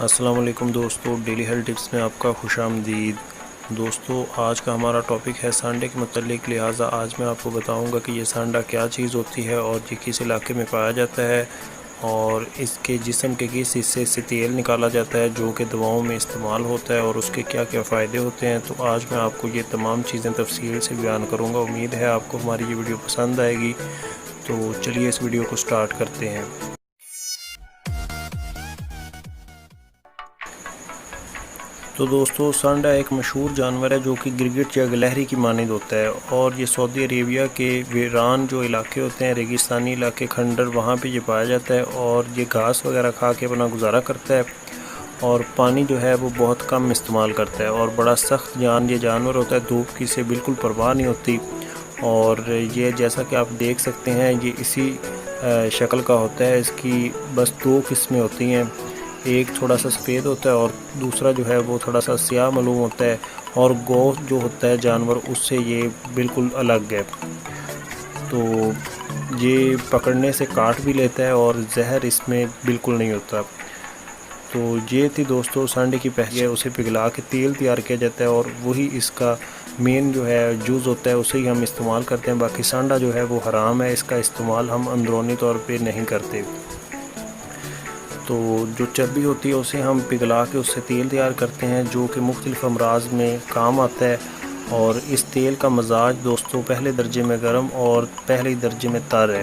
السلام علیکم دوستو، ڈیلی ہیلتھ ٹپس میں آپ کا خوش آمدید۔ دوستو، آج کا ہمارا ٹاپک ہے سانڈے کے متعلق، لہٰذا آج میں آپ کو بتاؤں گا کہ یہ سانڈا کیا چیز ہوتی ہے اور یہ کس علاقے میں پایا جاتا ہے اور اس کے جسم کے کس حصے سے تیل نکالا جاتا ہے جو کہ دواؤں میں استعمال ہوتا ہے اور اس کے کیا کیا فائدے ہوتے ہیں۔ تو آج میں آپ کو یہ تمام چیزیں تفصیل سے بیان کروں گا۔ امید ہے آپ کو ہماری یہ ویڈیو پسند آئے گی، تو چلیے اس ویڈیو کو سٹارٹ کرتے ہیں۔ تو دوستو، سانڈا ایک مشہور جانور ہے جو کہ گرگٹ یا گلہری کی مانند ہوتا ہے، اور یہ سعودی عربیہ کے ویران جو علاقے ہوتے ہیں، ریگستانی علاقے، کھنڈر، وہاں پہ یہ پایا جاتا ہے اور یہ گھاس وغیرہ کھا کے اپنا گزارا کرتا ہے اور پانی جو ہے وہ بہت کم استعمال کرتا ہے اور بڑا سخت جان یہ جانور ہوتا ہے، دھوپ کی سے بالکل پرواہ نہیں ہوتی۔ اور یہ جیسا کہ آپ دیکھ سکتے ہیں یہ اسی شکل کا ہوتا ہے۔ اس کی بس دو قسمیں ہوتی ہیں، ایک تھوڑا سا سفید ہوتا ہے اور دوسرا جو ہے وہ تھوڑا سا سیاہ معلوم ہوتا ہے، اور گوشت جو ہوتا ہے جانور اس سے یہ بالکل الگ ہے۔ تو یہ پکڑنے سے کاٹ بھی لیتا ہے اور زہر اس میں بالکل نہیں ہوتا۔ تو یہ تھی دوستو سانڈے کی پہچان، اسے پگھلا کے تیل تیار کیا جاتا ہے اور وہی اس کا مین جو ہے جوز ہوتا ہے، اسے ہی ہم استعمال کرتے ہیں۔ باقی سانڈا جو ہے وہ حرام ہے، اس کا استعمال ہم اندرونی طور پہ نہیں کرتے۔ تو جو چربی ہوتی ہے اسے ہم پگھلا کے اس سے تیل تیار کرتے ہیں جو کہ مختلف امراض میں کام آتا ہے، اور اس تیل کا مزاج دوستو پہلے درجے میں گرم اور پہلے درجے میں تر ہے۔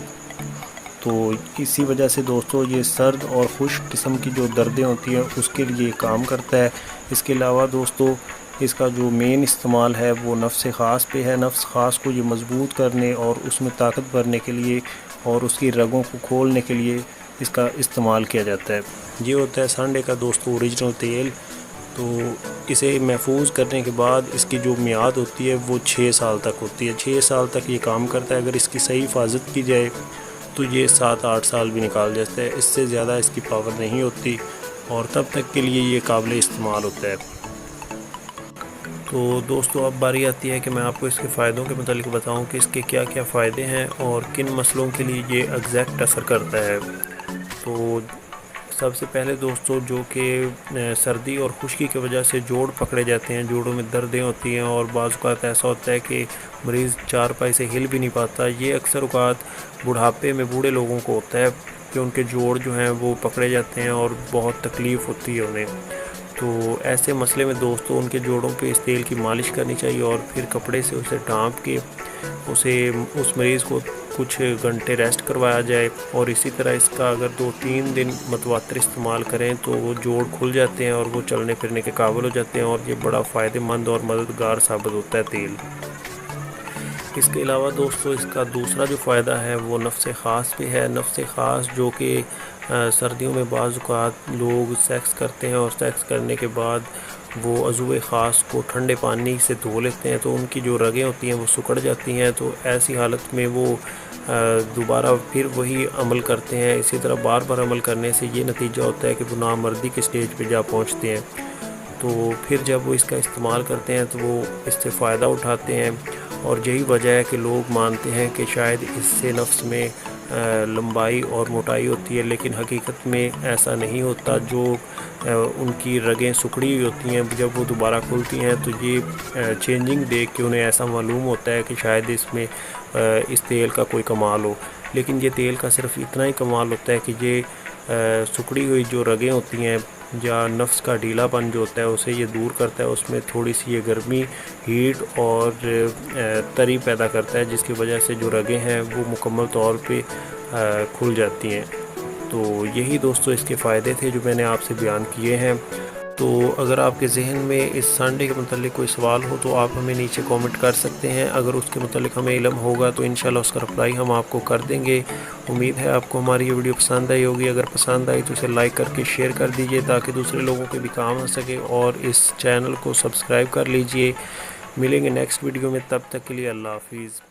تو اسی وجہ سے دوستو یہ سرد اور خشک قسم کی جو دردیں ہوتی ہیں اس کے لیے کام کرتا ہے۔ اس کے علاوہ دوستو اس کا جو مین استعمال ہے وہ نفس خاص پہ ہے۔ نفس خاص کو یہ مضبوط کرنے اور اس میں طاقت بھرنے کے لیے اور اس کی رگوں کو کھولنے کے لیے اس کا استعمال کیا جاتا ہے۔ یہ ہوتا ہے سانڈے کا دوستو اوریجنل تیل۔ تو اسے محفوظ کرنے کے بعد اس کی جو میعاد ہوتی ہے وہ 6 سال تک ہوتی ہے۔ 6 سال تک یہ کام کرتا ہے۔ اگر اس کی صحیح حفاظت کی جائے تو یہ 7-8 سال بھی نکال جاتا ہے، اس سے زیادہ اس کی پاور نہیں ہوتی، اور تب تک کے لیے یہ قابل استعمال ہوتا ہے۔ تو دوستو اب باری آتی ہے کہ میں آپ کو اس کے فائدوں کے متعلق بتاؤں کہ اس کے کیا کیا فائدے ہیں اور کن مسئلوں کے لیے یہ ایگزیکٹ اثر کرتا ہے۔ تو سب سے پہلے دوستو جو کہ سردی اور خشکی کی وجہ سے جوڑ پکڑے جاتے ہیں، جوڑوں میں دردیں ہوتی ہیں اور بعض اوقات ایسا ہوتا ہے کہ مریض چارپائی سے ہل بھی نہیں پاتا، یہ اکثر اوقات بڑھاپے میں بوڑھے لوگوں کو ہوتا ہے کہ ان کے جوڑ جو ہیں وہ پکڑے جاتے ہیں اور بہت تکلیف ہوتی ہے انہیں۔ تو ایسے مسئلے میں دوستو ان کے جوڑوں پہ اس تیل کی مالش کرنی چاہیے اور پھر کپڑے سے اسے ڈھانپ کے اس مریض کو کچھ گھنٹے ریسٹ کروایا جائے، اور اسی طرح اس کا اگر 2-3 دن متواتر استعمال کریں تو وہ جوڑ کھل جاتے ہیں اور وہ چلنے پھرنے کے قابل ہو جاتے ہیں، اور یہ بڑا فائدہ مند اور مددگار ثابت ہوتا ہے تیل۔ اس کے علاوہ دوستو اس کا دوسرا جو فائدہ ہے وہ نفس خاص پہ ہے۔ نفس خاص جو کہ سردیوں میں بعض اوقات لوگ سیکس کرتے ہیں اور سیکس کرنے کے بعد وہ عضو خاص کو ٹھنڈے پانی سے دھو لیتے ہیں تو ان کی جو رگیں ہوتی ہیں وہ سکڑ جاتی ہیں، تو ایسی حالت میں وہ دوبارہ پھر وہی عمل کرتے ہیں۔ اسی طرح بار بار عمل کرنے سے یہ نتیجہ ہوتا ہے کہ وہ نامردی کے سٹیج پہ جا پہنچتے ہیں۔ تو پھر جب وہ اس کا استعمال کرتے ہیں تو وہ اس سے فائدہ اٹھاتے ہیں، اور یہی وجہ ہے کہ لوگ مانتے ہیں کہ شاید اس سے نفس میں لمبائی اور موٹائی ہوتی ہے، لیکن حقیقت میں ایسا نہیں ہوتا۔ جو ان کی رگیں سکڑی ہوئی ہوتی ہیں جب وہ دوبارہ کھلتی ہیں تو یہ چینجنگ دیکھ کے انہیں ایسا معلوم ہوتا ہے کہ شاید اس میں اس تیل کا کوئی کمال ہو، لیکن یہ تیل کا صرف اتنا ہی کمال ہوتا ہے کہ یہ سکڑی ہوئی جو رگیں ہوتی ہیں یا نفس کا ڈھیلا پن جو ہوتا ہے اسے یہ دور کرتا ہے، اس میں تھوڑی سی یہ گرمی، ہیٹ اور تری پیدا کرتا ہے، جس کی وجہ سے جو رگیں ہیں وہ مکمل طور پہ کھل جاتی ہیں۔ تو یہی دوستو اس کے فائدے تھے جو میں نے آپ سے بیان کیے ہیں۔ تو اگر آپ کے ذہن میں اس سانڈے کے متعلق کوئی سوال ہو تو آپ ہمیں نیچے کامنٹ کر سکتے ہیں۔ اگر اس کے متعلق ہمیں علم ہوگا تو انشاءاللہ اس کا رپلائی ہم آپ کو کر دیں گے۔ امید ہے آپ کو ہماری یہ ویڈیو پسند آئی ہوگی۔ اگر پسند آئی تو اسے لائک کر کے شیئر کر دیجئے تاکہ دوسرے لوگوں کے بھی کام آ سکے، اور اس چینل کو سبسکرائب کر لیجئے۔ ملیں گے نیکسٹ ویڈیو میں، تب تک کے لیے اللہ حافظ۔